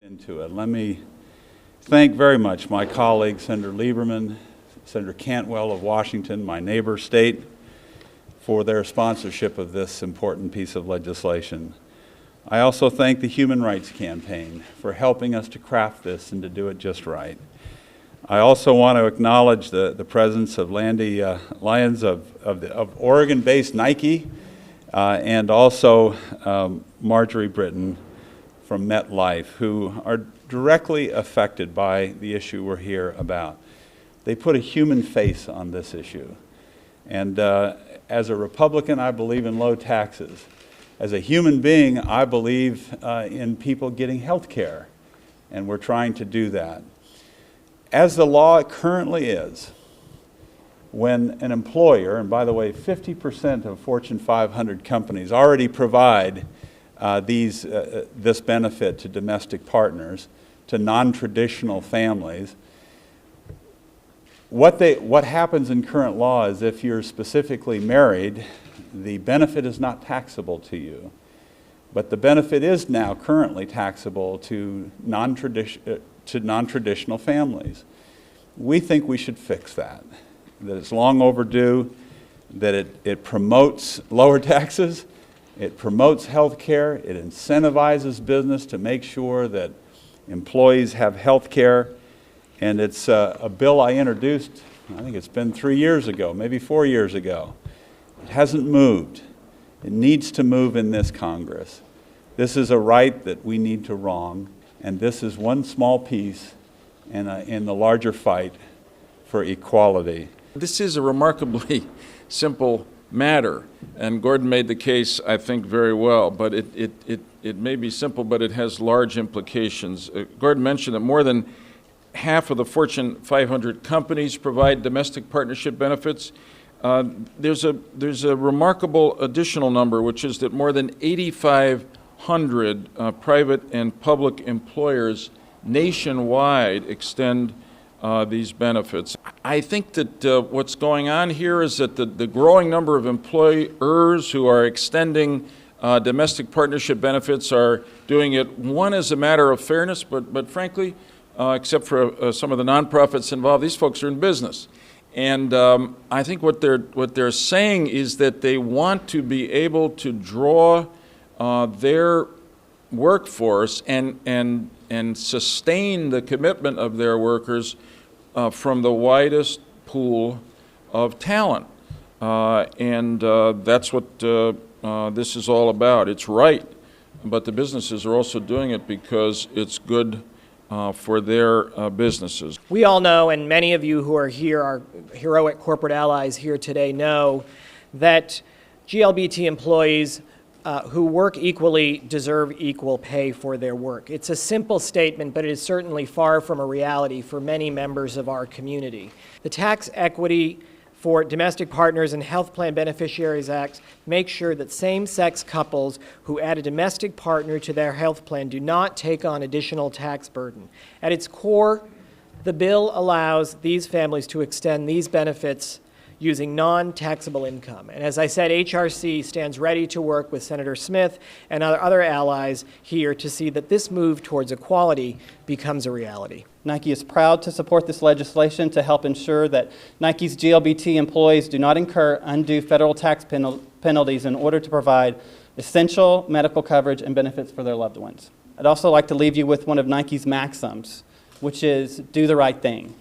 Into it. Let me thank very much my colleague, Senator Lieberman, Senator Cantwell of Washington, my neighbor state, for their sponsorship of this important piece of legislation. I also thank the Human Rights Campaign for helping us to craft this and to do it just right. I also want to acknowledge the presence of Landy Lyons of Oregon-based Nike and also Marjorie Britton from MetLife, who are directly affected by the issue we're here about. They put a human face on this issue. And as a Republican, I believe in low taxes. As a human being, I believe in people getting health care, and we're trying to do that. As the law currently is, when an employer, and by the way, 50% of Fortune 500 companies already provide this benefit to domestic partners, to non-traditional families. What happens in current law is if you're specifically married, the benefit is not taxable to you. But the benefit is now currently taxable to non-traditional families. We think we should fix that it's long overdue, that it promotes lower taxes, it promotes health care, it incentivizes business to make sure that employees have health care, and it's a bill I introduced, I think it's been 3 years ago, maybe 4 years ago. It hasn't moved. It needs to move in this Congress. This is a right that we need to wrong, and this is one small piece in the larger fight for equality. This is a remarkably simple matter, and Gordon made the case, I think, very well, but it may be simple, but it has large implications. Gordon mentioned that more than half of the Fortune 500 companies provide domestic partnership benefits. There's a remarkable additional number, which is that more than 8,500 private and public employers nationwide extend these benefits. I think that what's going on here is that the growing number of employers who are extending domestic partnership benefits are doing it, one, as a matter of fairness, but frankly, except for some of the nonprofits involved, these folks are in business. And I think what they're saying is that they want to be able to draw their workforce and sustain the commitment of their workers from the widest pool of talent. That's what this is all about. It's right, but the businesses are also doing it because it's good for their businesses. We all know, and many of you who are here, our heroic corporate allies here today, know that GLBT employees who work equally deserve equal pay for their work. It's a simple statement, but it is certainly far from a reality for many members of our community. The Tax Equity for Domestic Partners and Health Plan Beneficiaries Act makes sure that same-sex couples who add a domestic partner to their health plan do not take on additional tax burden. At its core, the bill allows these families to extend these benefits using non-taxable income. And as I said, HRC stands ready to work with Senator Smith and other allies here to see that this move towards equality becomes a reality. Nike is proud to support this legislation to help ensure that Nike's GLBT employees do not incur undue federal tax penalties in order to provide essential medical coverage and benefits for their loved ones. I'd also like to leave you with one of Nike's maxims, which is do the right thing.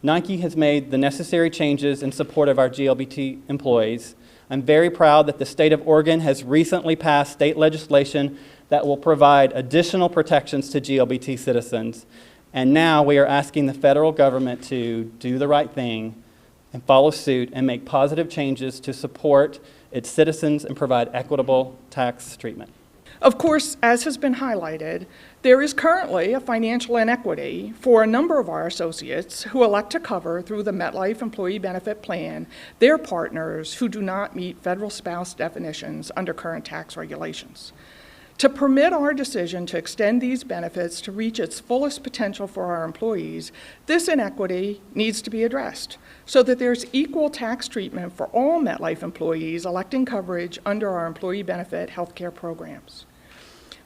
Nike has made the necessary changes in support of our GLBT employees. I'm very proud that the state of Oregon has recently passed state legislation that will provide additional protections to GLBT citizens. And now we are asking the federal government to do the right thing and follow suit and make positive changes to support its citizens and provide equitable tax treatment. Of course, as has been highlighted, there is currently a financial inequity for a number of our associates who elect to cover through the MetLife Employee Benefit Plan their partners who do not meet federal spouse definitions under current tax regulations. To permit our decision to extend these benefits to reach its fullest potential for our employees, this inequity needs to be addressed so that there's equal tax treatment for all MetLife employees electing coverage under our employee benefit health care programs.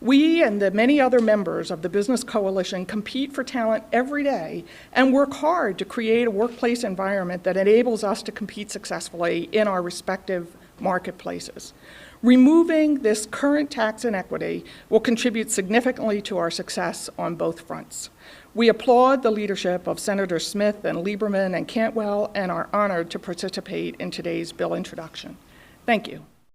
We and the many other members of the Business Coalition compete for talent every day and work hard to create a workplace environment that enables us to compete successfully in our respective marketplaces. Removing this current tax inequity will contribute significantly to our success on both fronts. We applaud the leadership of Senators Smith and Lieberman and Cantwell and are honored to participate in today's bill introduction. Thank you.